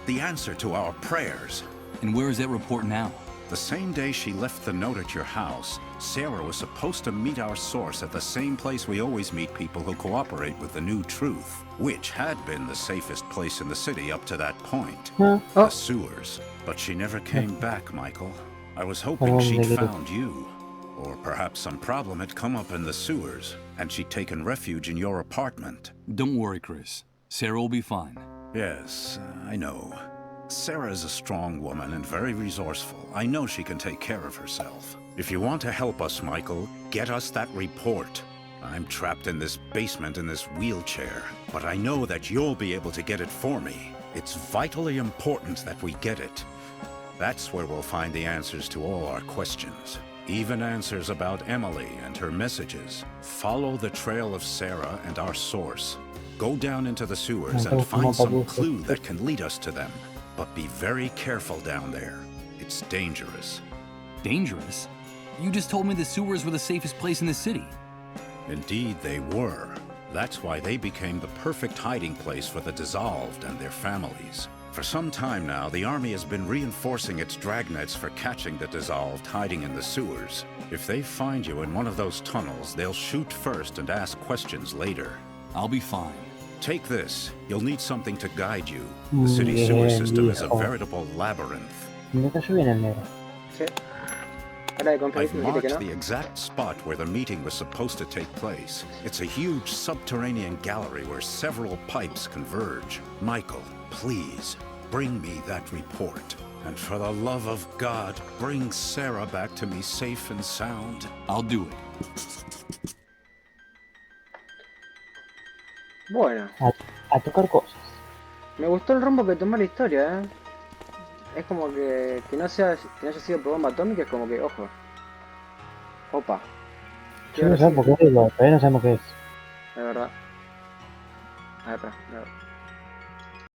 The answer to our prayers. And where is that report now? The same day she left the note at your house, Sarah was supposed to meet our source at the same place we always meet people who cooperate with The New Truth, which had been the safest place in the city up to that point. The sewers. But she never came back, Michael. I was hoping she'd found you. Or perhaps some problem had come up in the sewers, and she'd taken refuge in your apartment. Don't worry, Chris. Sarah will be fine. Yes, I know. Sarah is a strong woman and very resourceful. I know she can take care of herself. If you want to help us, Michael, get us that report. I'm trapped in this basement in this wheelchair, but I know that you'll be able to get it for me. It's vitally important that we get it. That's where we'll find the answers to all our questions. Even answers about Emily and her messages. Follow the trail of Sarah and our source. Go down into the sewers and find some clue that can lead us to them. But be very careful down there. It's dangerous. Dangerous? You just told me the sewers were the safest place in the city. Indeed, they were. That's why they became the perfect hiding place for the Dissolved and their families. For some time now, the Army has been reinforcing its dragnets for catching the Dissolved hiding in the sewers. If they find you in one of those tunnels, they'll shoot first and ask questions later. I'll be fine. Take this. You'll need something to guide you. The city sewer system is a veritable labyrinth. Me cayó bien el negro. Sí. Ahora de I've conferencia me dijiste que marked no. the exact spot where the meeting was supposed to take place. It's a huge subterranean gallery where several pipes converge. Michael, please, bring me that report. And for the love of God, bring Sarah back to me safe and sound. I'll do it. Bueno, A tocar cosas. me gustó el rumbo que tomó la historia, Es como que no haya sido por bomba atómica, es como que, ojo. Opa. Yo no sé por qué, todavía no sabemos qué es. De verdad. A ver, espera, a ver.